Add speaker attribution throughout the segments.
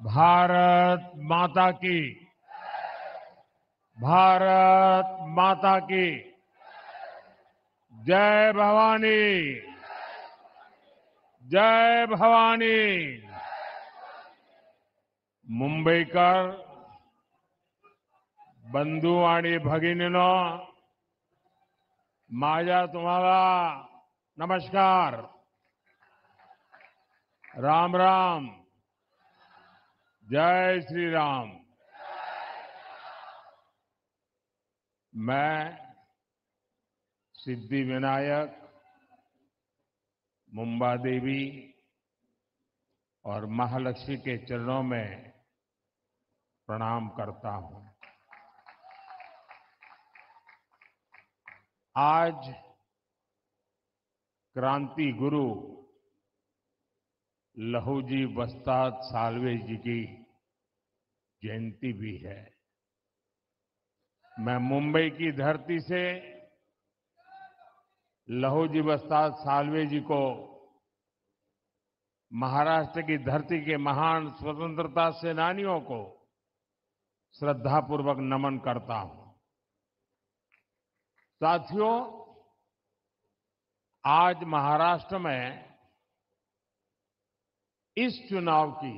Speaker 1: भारत माता की। भारत माता की। जय भवानी। जय भवानी। मुंबईकर बंधू आणि भगिनींनो, माझा तुम्हाला नमस्कार। राम राम। जय श्री राम। मैं सिद्धि विनायक, मुंबा देवी और महालक्ष्मी के चरणों में प्रणाम करता हूं। आज क्रांति गुरु लहूजी वस्ताद साल्वे जी की जयंती भी है। मैं मुंबई की धरती से लहूजी वस्ताद साल्वे जी को महाराष्ट्र की धरती के महान स्वतंत्रता सेनानियों को श्रद्धापूर्वक नमन करता हूं। साथियों, आज महाराष्ट्र में इस चुनाव की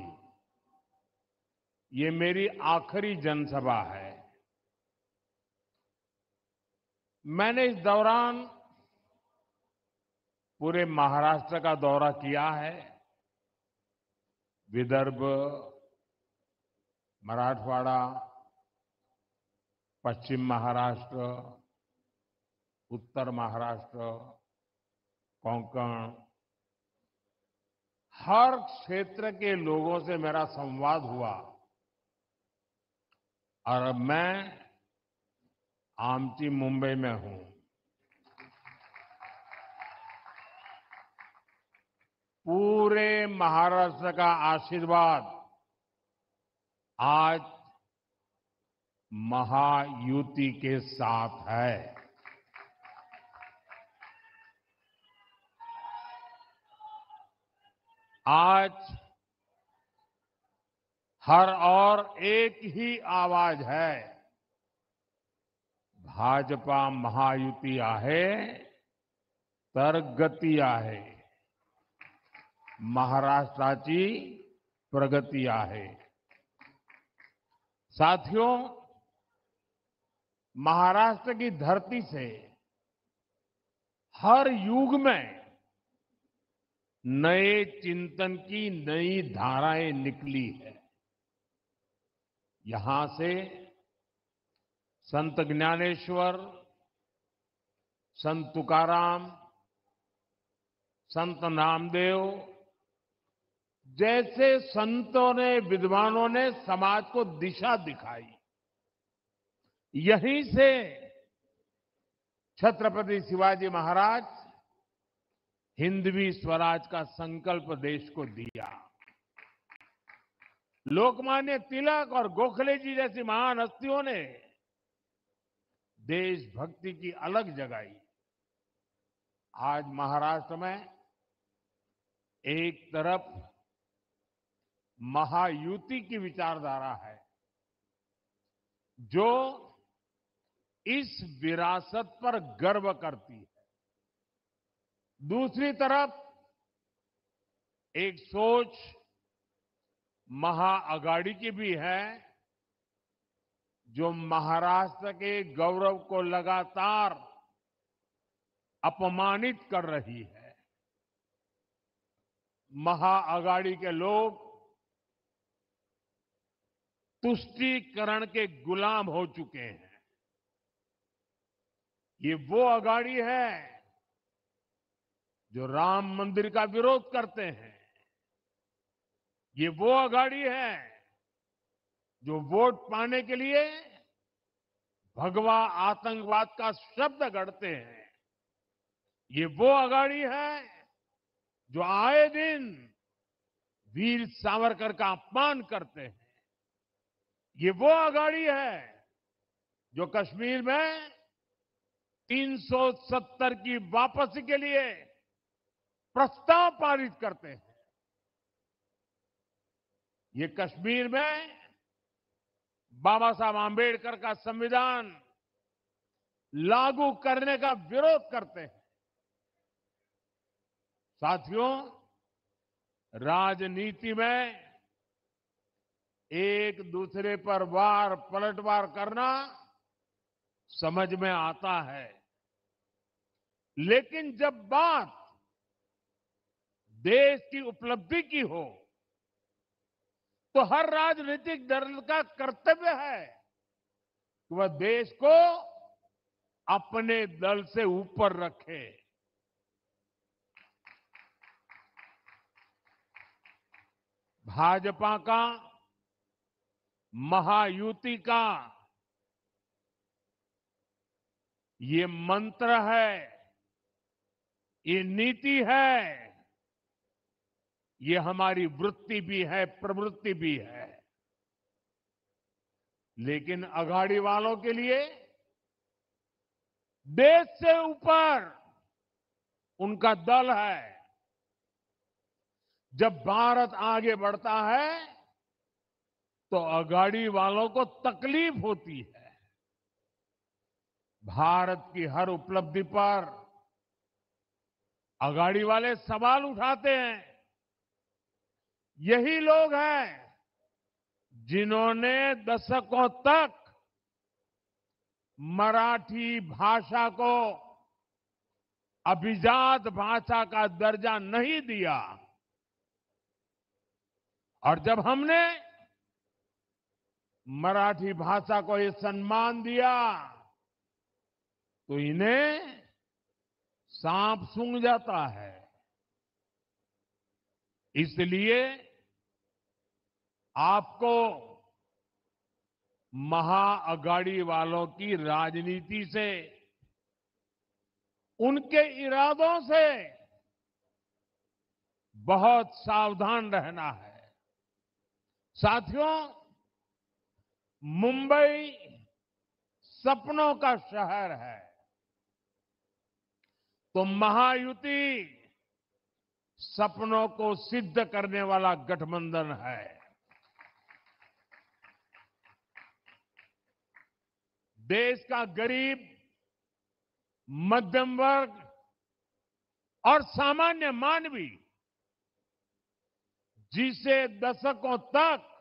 Speaker 1: ये मेरी आखिरी जनसभा है। मैंने इस दौरान पूरे महाराष्ट्र का दौरा किया है। विदर्भ, मराठवाड़ा, पश्चिम महाराष्ट्र, उत्तर महाराष्ट्र, कोंकण, हर क्षेत्र के लोगों से मेरा संवाद हुआ और अब मैं आमची मुंबई में हूं। पूरे महाराष्ट्र का आशीर्वाद आज महायुति के साथ है। आज हर और एक ही आवाज है, भाजपा महायुति आहे तर गती आहे, महाराष्ट्राची प्रगती आहे। साथियों, महाराष्ट्र की धरती से हर युग में नए चिंतन की नई धाराएं निकली है। यहां से संत ज्ञानेश्वर, संत तुकाराम, संत नामदेव जैसे संतों ने, विद्वानों ने समाज को दिशा दिखाई। यहीं से छत्रपति शिवाजी महाराज हिंदवी स्वराज का संकल्प देश को दिया। लोकमान्य तिलक और गोखले जी जैसी महान हस्तियों ने देशभक्ति की अलग जगाई। आज महाराष्ट्र में एक तरफ महायुति की विचारधारा है जो इस विरासत पर गर्व करती है, दूसरी तरफ एक सोच महाअगाड़ी की भी है जो महाराष्ट्र के गौरव को लगातार अपमानित कर रही है। महाअगाड़ी के लोग तुष्टीकरण के गुलाम हो चुके हैं। ये वो अगाड़ी है जो राम मंदिर का विरोध करते हैं। ये वो अगाड़ी है जो वोट पाने के लिए भगवा आतंकवाद का शब्द गढ़ते हैं। ये वो अगाड़ी है जो आए दिन वीर सावरकर का अपमान करते हैं। ये वो अगाड़ी है जो कश्मीर में 370 की वापसी के लिए प्रस्ताव पारित करते हैं। ये कश्मीर में बाबा साहब आंबेडकर का संविधान लागू करने का विरोध करते हैं। साथियों, राजनीति में एक दूसरे पर वार पलटवार करना समझ में आता है, लेकिन जब बात देश की उपलब्धि की हो तो हर राजनीतिक दल का कर्तव्य है कि वह देश को अपने दल से ऊपर रखे। भाजपा का, महायुति का ये मंत्र है, ये नीति है, ये हमारी वृत्ति भी है, प्रवृत्ति भी है। लेकिन अघाड़ी वालों के लिए देश से ऊपर उनका दल है। जब भारत आगे बढ़ता है तो अघाड़ी वालों को तकलीफ होती है। भारत की हर उपलब्धि पर अघाड़ी वाले सवाल उठाते हैं। यही लोग हैं जिन्होंने दशकों तक मराठी भाषा को अभिजात भाषा का दर्जा नहीं दिया, और जब हमने मराठी भाषा को ये सम्मान दिया तो इन्हें सांप सूंघ जाता है। इसलिए आपको महाअघाड़ी वालों की राजनीति से, उनके इरादों से बहुत सावधान रहना है। साथियों, मुंबई सपनों का शहर है तो महायुति सपनों को सिद्ध करने वाला गठबंधन है। देश का गरीब, मध्यम वर्ग और सामान्य मानवी, जिसे दशकों तक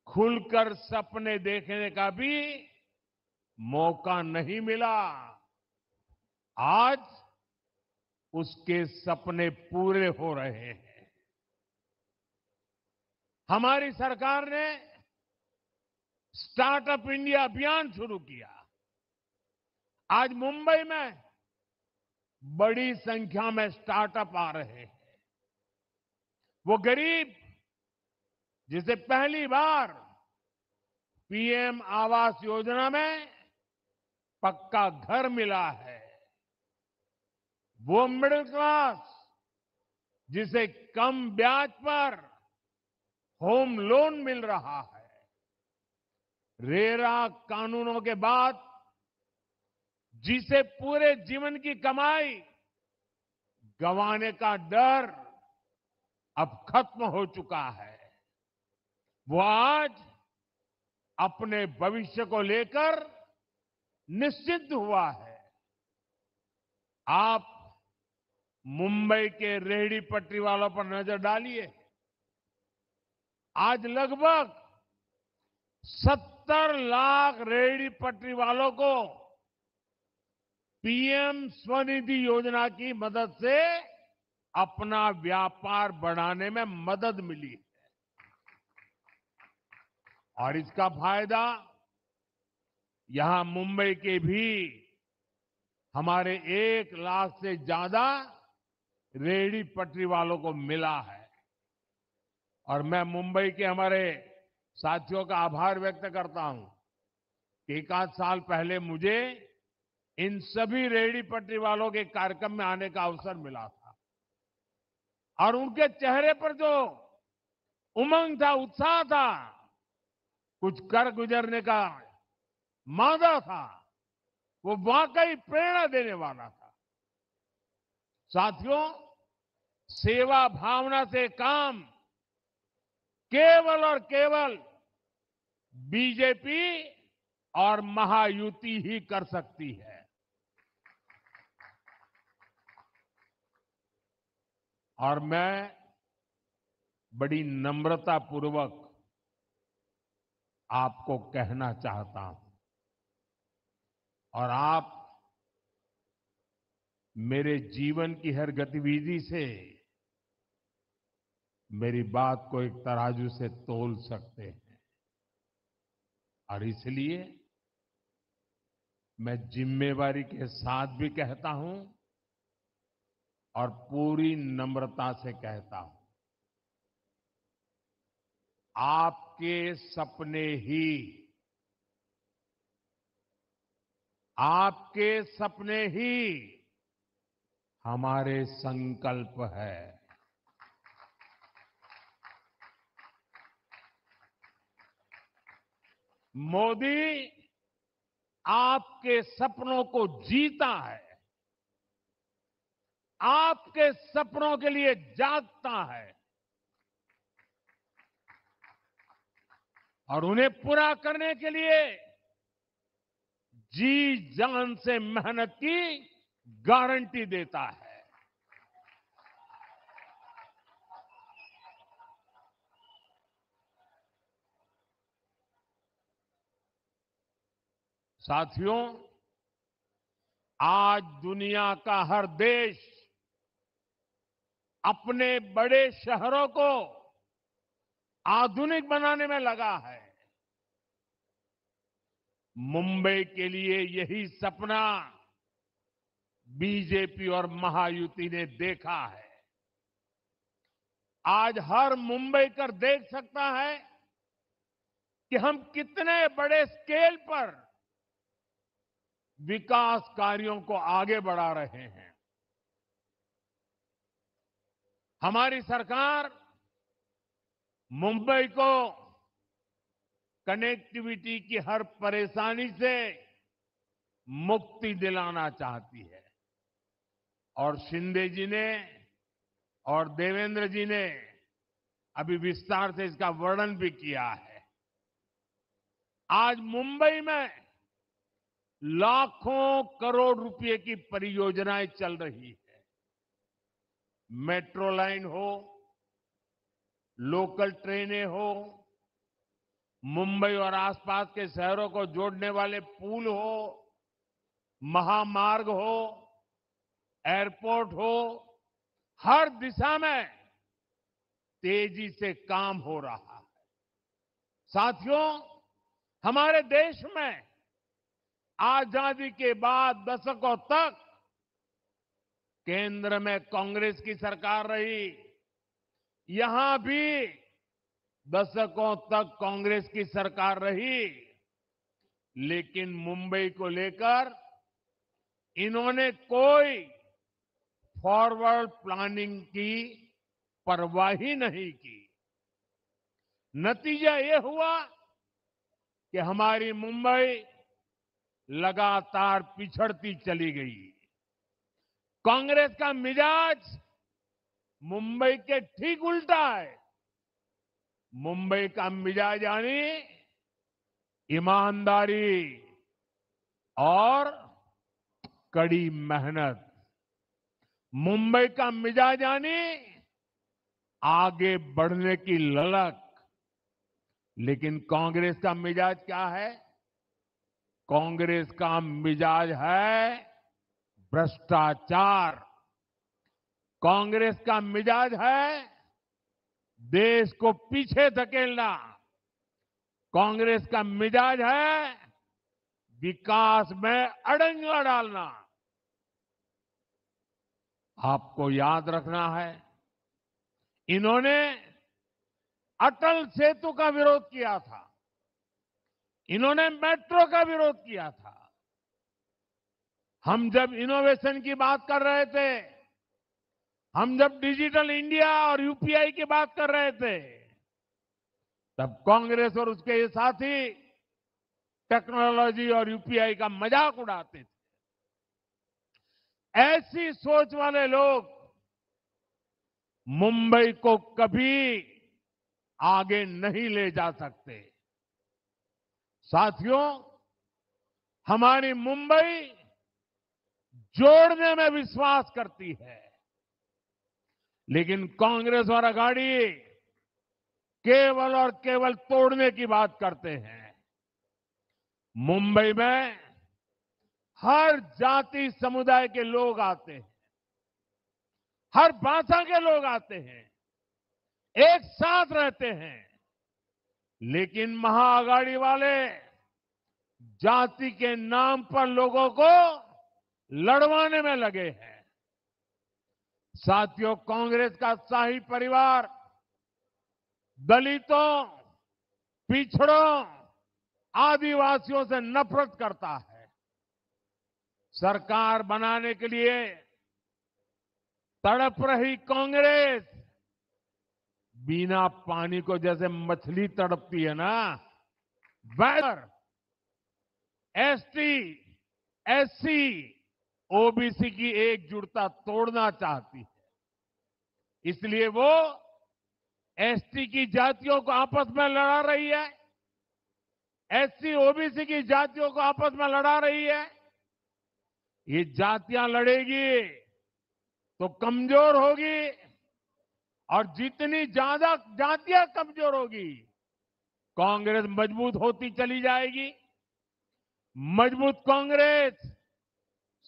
Speaker 1: खुलकर सपने देखने का भी मौका नहीं मिला, आज उसके सपने पूरे हो रहे हैं। हमारी सरकार ने स्टार्टअप इंडिया अभियान शुरू किया। आज मुंबई में बड़ी संख्या में स्टार्टअप आ रहे हैं। वो गरीब जिसे पहली बार पीएम आवास योजना में पक्का घर मिला है, वो मिडिल क्लास जिसे कम ब्याज पर होम लोन मिल रहा है, रेरा कानूनों के बाद जिसे पूरे जीवन की कमाई गंवाने का डर अब खत्म हो चुका है, वो आज अपने भविष्य को लेकर निश्चिंत हुआ है। आप मुंबई के रेहड़ी पटरी वालों पर नजर डालिए। आज लगभग 70 लाख रेहड़ी पटरी वालों को पीएम स्वनिधि योजना की मदद से अपना व्यापार बढ़ाने में मदद मिली है, और इसका फायदा यहां मुंबई के भी हमारे 1 लाख से ज्यादा रेहड़ी पटरी वालों को मिला है। और मैं मुंबई के हमारे साथियों का आभार व्यक्त करता हूं कि 1 आध साल पहले मुझे इन सभी रेहड़ी पटरी वालों के कार्यक्रम में आने का अवसर मिला था, और उनके चेहरे पर जो उमंग था, उत्साह था, कुछ कर गुजरने का मादा था, वो वाकई प्रेरणा देने वाला था। साथियों, सेवा भावना से काम केवल और केवल बीजेपी और महायुति ही कर सकती है। और मैं बड़ी नम्रता पूर्वक आपको कहना चाहता हूं और आप मेरे जीवन की हर गतिविधि से मेरी बात को एक तराजू से तोल सकते हैं और इसलिए मैं जिम्मेवारी के साथ भी कहता हूं और पूरी नम्रता से कहता हूं, आपके सपने ही हमारे संकल्प है। मोदी आपके सपनों को जीता है, आपके सपनों के लिए जागता है और उन्हें पूरा करने के लिए जी जान से मेहनत की गारंटी देता है। साथियों, आज दुनिया का हर देश अपने बड़े शहरों को आधुनिक बनाने में लगा है। मुंबई के लिए यही सपना बीजेपी और महायुति ने देखा है। आज हर मुंबईकर देख सकता है कि हम कितने बड़े स्केल पर विकास कार्यों को आगे बढ़ा रहे हैं। हमारी सरकार मुंबई को कनेक्टिविटी की हर परेशानी से मुक्ति दिलाना चाहती है और शिंदे जी ने और देवेंद्र जी ने अभी विस्तार से इसका वर्णन भी किया है। आज मुंबई में लाखों करोड़ रुपए की परियोजनाएं चल रही है। मेट्रो लाइन हो, लोकल ट्रेनें हो, मुंबई और आसपास के शहरों को जोड़ने वाले पुल हो, महामार्ग हो, एयरपोर्ट हो, हर दिशा में तेजी से काम हो रहा है। साथियों, हमारे देश में आजादी के बाद दशकों तक केंद्र में कांग्रेस की सरकार रही। यहां भी दशकों तक कांग्रेस की सरकार रही, लेकिन मुंबई को लेकर इन्होंने कोई फॉरवर्ड प्लानिंग की परवाह ही नहीं की। नतीजा ये हुआ कि हमारी मुंबई लगातार पिछड़ती चली गई। कांग्रेस का मिजाज मुंबई के ठीक उल्टा है। मुंबई का मिजाज यानी ईमानदारी और कड़ी मेहनत। मुंबई का मिजाज यानी आगे बढ़ने की ललक। लेकिन कांग्रेस का मिजाज क्या है? कांग्रेस का मिजाज है भ्रष्टाचार। कांग्रेस का मिजाज है देश को पीछे धकेलना। कांग्रेस का मिजाज है विकास में अड़ंगा डालना। आपको याद रखना है, इन्होंने अटल सेतु का विरोध किया था, इन्होंने मेट्रो का विरोध किया था। हम जब इनोवेशन की बात कर रहे थे, हम जब डिजिटल इंडिया और यूपीआई की बात कर रहे थे, तब कांग्रेस और उसके साथी टेक्नोलॉजी और यूपीआई का मजाक उड़ाते थे। ऐसी सोच वाले लोग मुंबई को कभी आगे नहीं ले जा सकते। साथियों, हमारी मुंबई जोड़ने में विश्वास करती है, लेकिन कांग्रेस और अघाड़ी केवल और केवल तोड़ने की बात करते हैं। मुंबई में हर जाति समुदाय के लोग आते हैं, हर भाषा के लोग आते हैं, एक साथ रहते हैं, लेकिन महाअघाड़ी वाले जाति के नाम पर लोगों को लड़वाने में लगे हैं। साथियों, कांग्रेस का शाही परिवार दलितों, पिछड़ों, आदिवासियों से नफरत करता है। सरकार बनाने के लिए तड़प रही कांग्रेस बिना पानी को जैसे मछली तड़पती है ना, वैसे एसटी, एससी, ओबीसी की एकजुटता तोड़ना चाहती है। इसलिए वो एसटी की जातियों को आपस में लड़ा रही है, एससी, ओबीसी की जातियों को आपस में लड़ा रही है। ये जातियां लड़ेगी तो कमजोर होगी, और जितनी ज्यादा जातियां कमजोर होगी, कांग्रेस मजबूत होती चली जाएगी। मजबूत कांग्रेस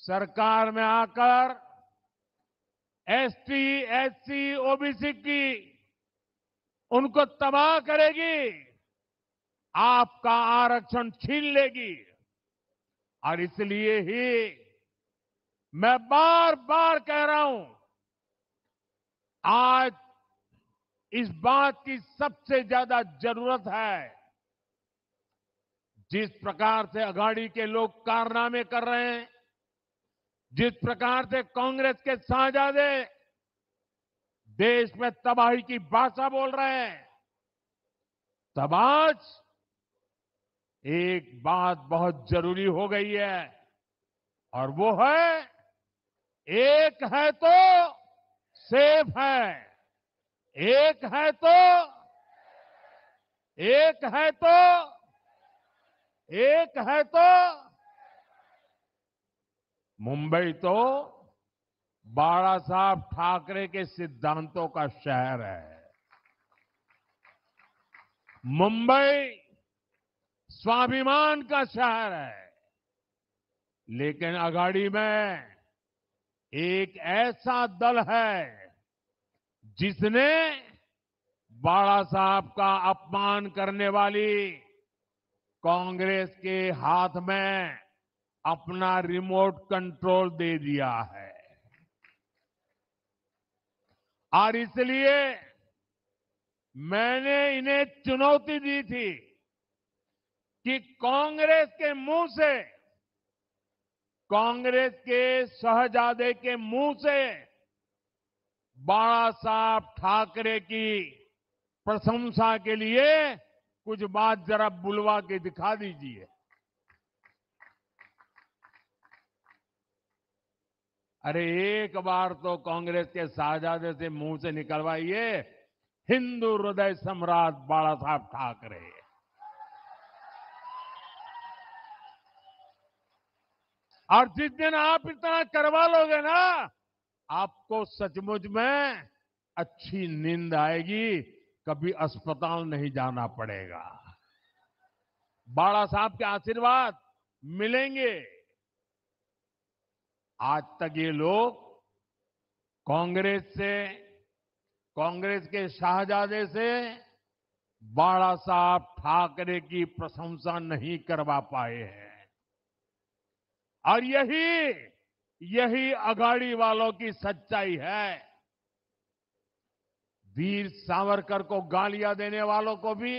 Speaker 1: सरकार में आकर एसटी, एससी, ओबीसी की उनको तबाह करेगी, आपका आरक्षण छीन लेगी। और इसलिए ही मैं बार बार कह रहा हूं, आज इस बात की सबसे ज्यादा जरूरत है। जिस प्रकार से अघाड़ी के लोग कारनामे कर रहे हैं, जिस प्रकार से कांग्रेस के शाहजादे देश में तबाही की भाषा बोल रहे हैं, तब आज एक बात बहुत जरूरी हो गई है, और वो है, एक है तो सेफ है, एक है तो, एक है तो, एक है तो। मुंबई तो बाला साहब ठाकरे के सिद्धांतों का शहर है। मुंबई स्वाभिमान का शहर है, लेकिन अघाड़ी में एक ऐसा दल है जिसने बाला साहब का अपमान करने वाली कांग्रेस के हाथ में अपना रिमोट कंट्रोल दे दिया है। और इसलिए मैंने इन्हें चुनौती दी थी कि कांग्रेस के मुंह से, कांग्रेस के शहजादे के मुंह से बाला साहब ठाकरे की प्रशंसा के लिए कुछ बात जरा बुलवा के दिखा दीजिए। अरे एक बार तो कांग्रेस के शाहजादे से मुंह से निकलवाइए, हिंदू हृदय सम्राट बाला साहब ठाकरे। और जिस दिन आप इतना करवा लोगे ना, आपको सचमुच में अच्छी नींद आएगी, कभी अस्पताल नहीं जाना पड़ेगा। बाला साहब के आशीर्वाद मिलेंगे। आज तक ये लोग कांग्रेस से, कांग्रेस के शाहजादे से बाला साहब ठाकरे की प्रशंसा नहीं करवा पाए हैं। और यही अघाड़ी वालों की सच्चाई है। वीर सावरकर को गालियां देने वालों को भी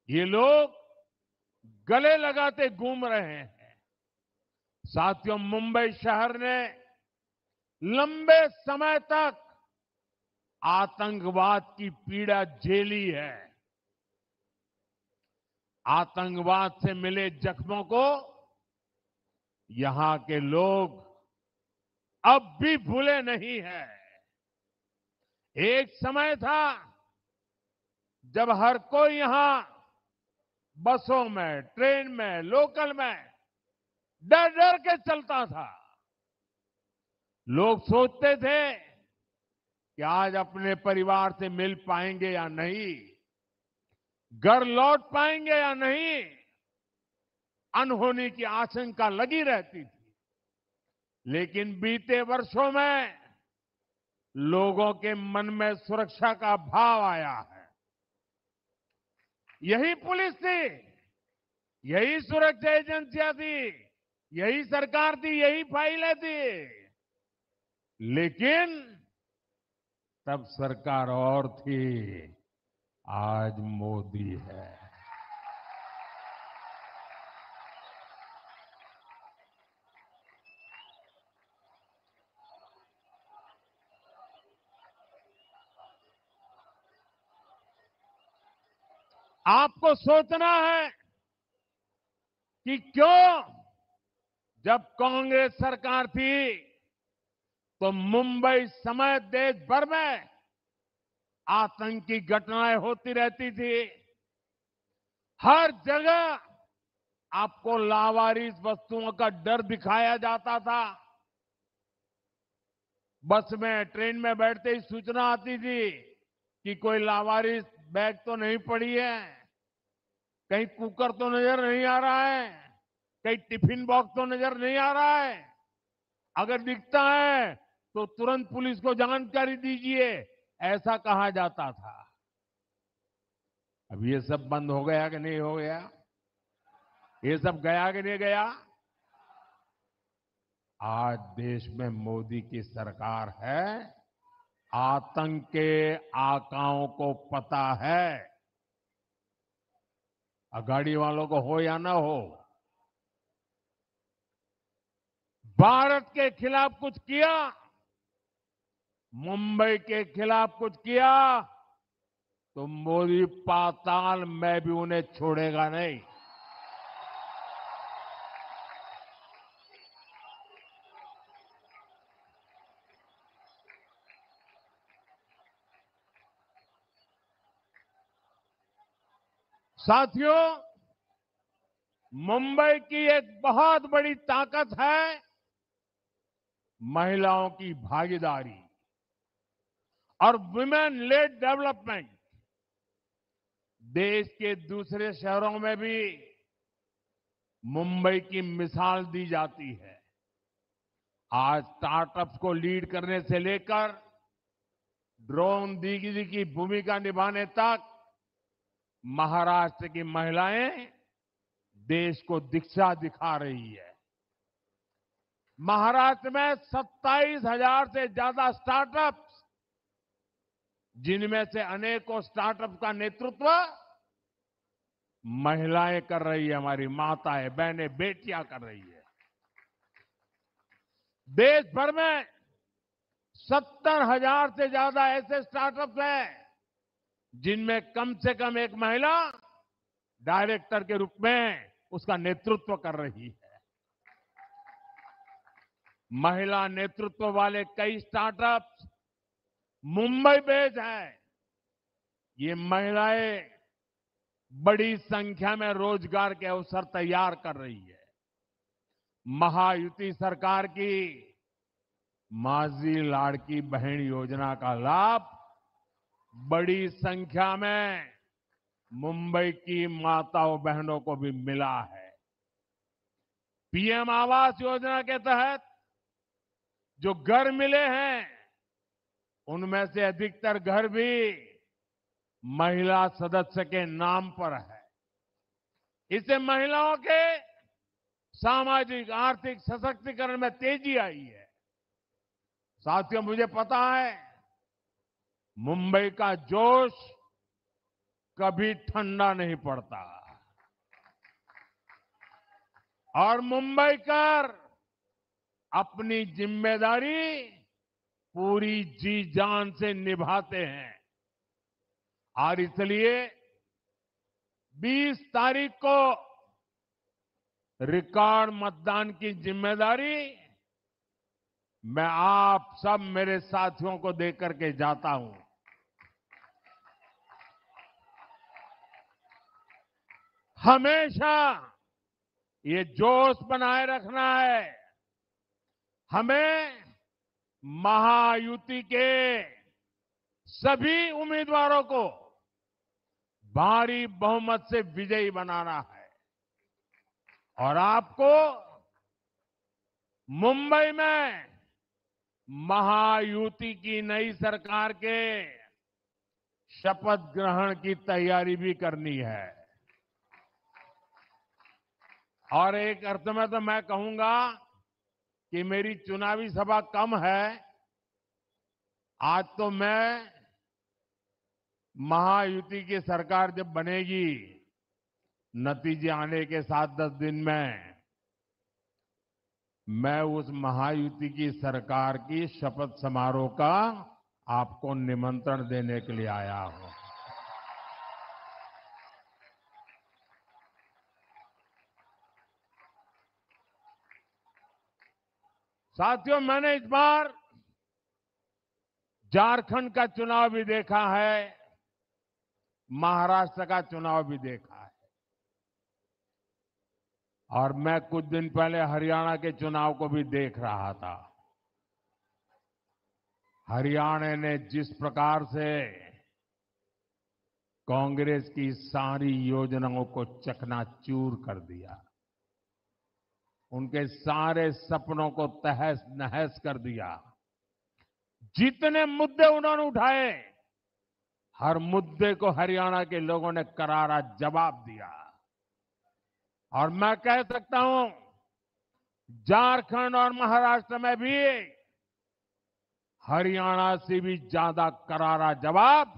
Speaker 1: ये लोग गले लगाते घूम रहे हैं। साथियों, मुंबई शहर ने लंबे समय तक आतंकवाद की पीड़ा झेली है। आतंकवाद से मिले जख्मों को यहां के लोग अब भी भूले नहीं हैं। एक समय था जब हर कोई यहां बसों में, ट्रेन में, लोकल में डर डर के चलता था, लोग सोचते थे कि आज अपने परिवार से मिल पाएंगे या नहीं, घर लौट पाएंगे या नहीं, अनहोनी की आशंका लगी रहती थी। लेकिन बीते वर्षों में लोगों के मन में सुरक्षा का भाव आया है। यही पुलिस थी, यही सुरक्षा एजेंसियां थी, यही सरकार थी, यही फाइलें थी। लेकिन तब सरकार और थी, आज मोदी है। आपको सोचना है कि क्यों जब कांग्रेस सरकार थी तो मुंबई समेत देश भर में आतंकी घटनाएं होती रहती थी। हर जगह आपको लावारिस वस्तुओं का डर दिखाया जाता था। बस में, ट्रेन में बैठते ही सूचना आती थी कि कोई लावारिस बैग तो नहीं पड़ी है, कहीं कुकर तो नजर नहीं आ रहा है, कहीं टिफिन बॉक्स तो नजर नहीं आ रहा है। अगर दिखता है तो तुरंत पुलिस को जानकारी दीजिए, ऐसा कहा जाता था। अब ये सब बंद हो गया कि नहीं हो गया? ये सब गया कि नहीं गया? आज देश में मोदी की सरकार है। आतंक के आकाओं को पता है, अगाड़ी वालों को हो या ना हो, भारत के खिलाफ कुछ किया, मुंबई के खिलाफ कुछ किया, तो मोदी पाताल में भी उन्हें छोड़ेगा नहीं। साथियों, मुंबई की एक बहुत बड़ी ताकत है महिलाओं की भागीदारी और वुमेन लेड डेवलपमेंट। देश के दूसरे शहरों में भी मुंबई की मिसाल दी जाती है। आज स्टार्टअप्स को लीड करने से लेकर ड्रोन दीदी की भूमिका निभाने तक महाराष्ट्र की महिलाएं देश को दिशा दिखा रही है। महाराष्ट्र में 27,000 से ज्यादा स्टार्टअप्स, जिनमें से अनेकों स्टार्टअप का नेतृत्व महिलाएं कर रही है, हमारी माताएं, बहनें, बेटियां कर रही है। देश भर में 70,000 से ज्यादा ऐसे स्टार्टअप्स हैं जिनमें कम से कम एक महिला डायरेक्टर के रूप में उसका नेतृत्व कर रही है। महिला नेतृत्व वाले कई स्टार्टअप्स मुंबई बेस्ड हैं। ये महिलाएं बड़ी संख्या में रोजगार के अवसर तैयार कर रही है। महायुति सरकार की माझी लाड़की बहन योजना का लाभ बड़ी संख्या में मुंबई की माताओं बहनों को भी मिला है। पीएम आवास योजना के तहत जो घर मिले हैं, उनमें से अधिकतर घर भी महिला सदस्य के नाम पर है। इससे महिलाओं के सामाजिक आर्थिक सशक्तिकरण में तेजी आई है। साथियों, मुझे पता है मुंबई का जोश कभी ठंडा नहीं पड़ता और मुंबईकर अपनी जिम्मेदारी पूरी जी जान से निभाते हैं। और इसलिए 20 तारीख को रिकॉर्ड मतदान की जिम्मेदारी मैं आप सब मेरे साथियों को देकर के जाता हूं। हमेशा ये जोश बनाए रखना है। हमें महायुति के सभी उम्मीदवारों को भारी बहुमत से विजयी बनाना है और आपको मुंबई में महायुति की नई सरकार के शपथ ग्रहण की तैयारी भी करनी है। और एक अर्थ में तो मैं कहूंगा कि मेरी चुनावी सभा कम है। आज तो मैं महायुति की सरकार जब बनेगी, नतीजे आने के 7-10 दिन में, मैं उस महायुति की सरकार की शपथ समारोह का आपको निमंत्रण देने के लिए आया हूं। साथियों, मैंने इस बार झारखंड का चुनाव भी देखा है, महाराष्ट्र का चुनाव भी देखा है और मैं कुछ दिन पहले हरियाणा के चुनाव को भी देख रहा था। हरियाणा ने जिस प्रकार से कांग्रेस की सारी योजनाओं को चकनाचूर कर दिया, उनके सारे सपनों को तहस नहस कर दिया। जितने मुद्दे उन्होंने उठाए, हर मुद्दे को हरियाणा के लोगों ने करारा जवाब दिया। और मैं कह सकता हूं, झारखंड और महाराष्ट्र में भी हरियाणा से भी ज्यादा करारा जवाब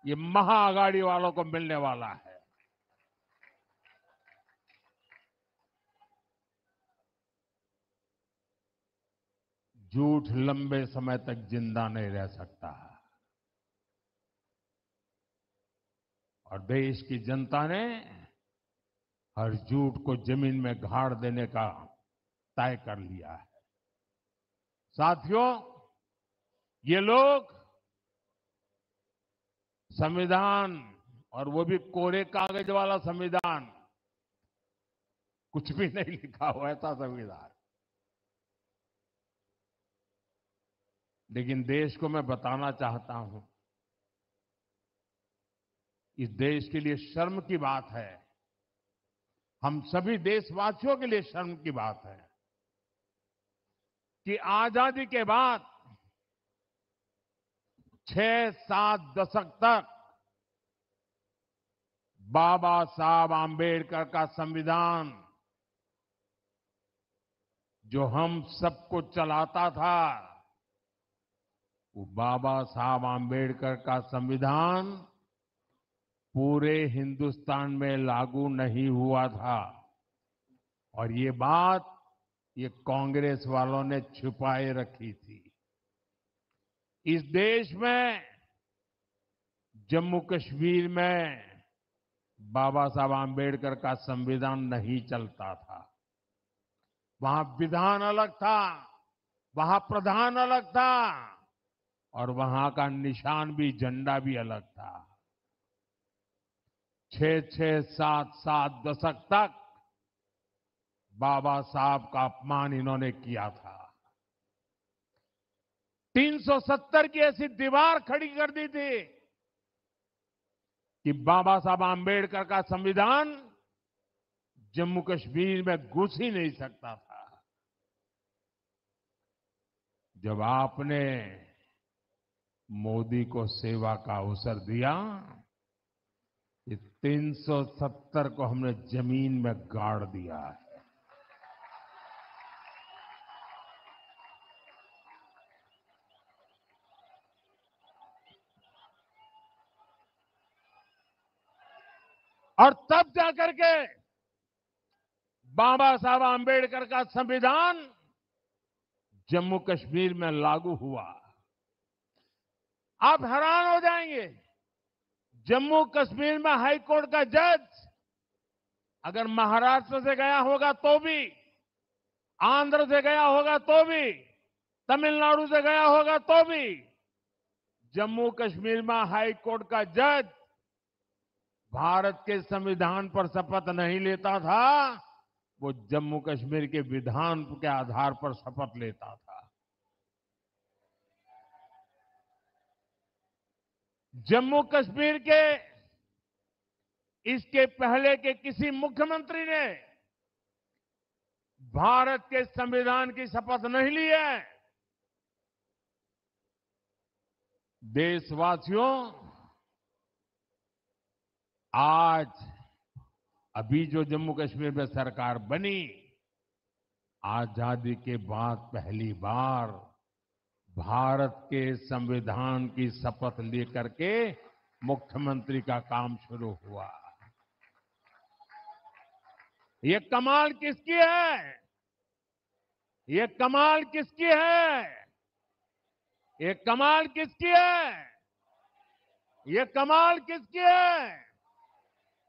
Speaker 1: ये महाआघाड़ी वालों को मिलने वाला है। झूठ लंबे समय तक जिंदा नहीं रह सकता और देश की जनता ने हर झूठ को जमीन में गाड़ देने का तय कर लिया है। साथियों, ये लोग संविधान, और वो भी कोरे कागज वाला संविधान, कुछ भी नहीं लिखा हुआ ऐसा संविधान, लेकिन देश को मैं बताना चाहता हूं, इस देश के लिए शर्म की बात है, हम सभी देशवासियों के लिए शर्म की बात है कि आजादी के बाद 6-7 दशक तक बाबा साहब आंबेडकर का संविधान जो हम सबको चलाता था, वो बाबा साहब आंबेडकर का संविधान पूरे हिंदुस्तान में लागू नहीं हुआ था और ये बात ये कांग्रेस वालों ने छुपाए रखी थी। इस देश में जम्मू कश्मीर में बाबा साहब आंबेडकर का संविधान नहीं चलता था। वहां विधान अलग था, वहां प्रधान अलग था और वहां का निशान भी, झंडा भी अलग था। 6-6, 7-7 दशक तक बाबा साहब का अपमान इन्होंने किया था। 370 की ऐसी दीवार खड़ी कर दी थी कि बाबा साहब आंबेडकर का संविधान जम्मू कश्मीर में घुस ही नहीं सकता था। जब आपने मोदी को सेवा का अवसर दिया, ये 370 को हमने जमीन में गाड़ दिया है। और तब जाकर के बाबा साहब आंबेडकर का संविधान जम्मू कश्मीर में लागू हुआ। आप हैरान हो जाएंगे, जम्मू कश्मीर में हाई कोर्ट का जज अगर महाराष्ट्र से गया होगा तो भी, आंध्र से गया होगा तो भी, तमिलनाडु से गया होगा तो भी, जम्मू कश्मीर में हाई कोर्ट का जज भारत के संविधान पर शपथ नहीं लेता था, वो जम्मू कश्मीर के विधान के आधार पर शपथ लेता था। जम्मू कश्मीर के इसके पहले के किसी मुख्यमंत्री ने भारत के संविधान की शपथ नहीं ली है। देशवासियों, आज अभी जो जम्मू कश्मीर में सरकार बनी, आजादी के बाद पहली बार भारत के संविधान की शपथ लेकर के मुख्यमंत्री का काम शुरू हुआ। ये कमाल किसकी है? ये कमाल किसकी है? ये कमाल किसकी है? ये कमाल किसकी है?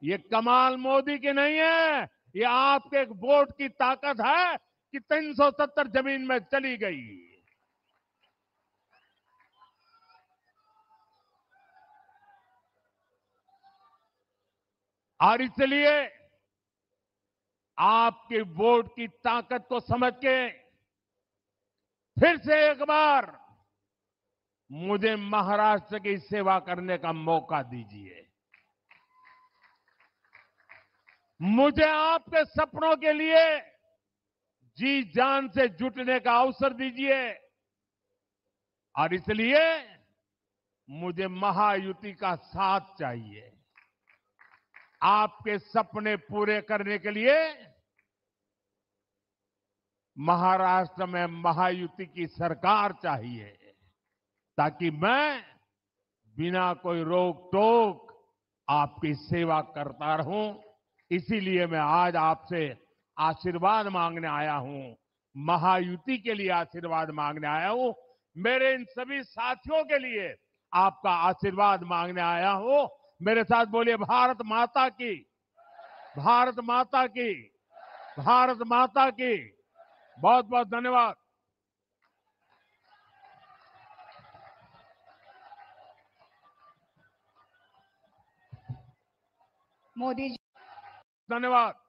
Speaker 1: ये कमाल मोदी की नहीं है। ये आपके एक वोट की ताकत है कि 370 जमीन में चली गई। और इसलिए आपके वोट की ताकत को समझ के फिर से एक बार मुझे महाराष्ट्र की सेवा करने का मौका दीजिए। मुझे आपके सपनों के लिए जी जान से जुटने का अवसर दीजिए। और इसलिए मुझे महायुति का साथ चाहिए। आपके सपने पूरे करने के लिए महाराष्ट्र में महायुति की सरकार चाहिए, ताकि मैं बिना कोई रोक टोक आपकी सेवा करता रहूं। इसीलिए मैं आज आपसे आशीर्वाद मांगने आया हूं, महायुति के लिए आशीर्वाद मांगने आया हूं। मेरे इन सभी साथियों के लिए आपका आशीर्वाद मांगने आया हूं। मेरे साथ बोलिए, भारत माता की, भारत माता की, भारत माता की। बहुत बहुत धन्यवाद।
Speaker 2: मोदी जी।
Speaker 1: धन्यवाद।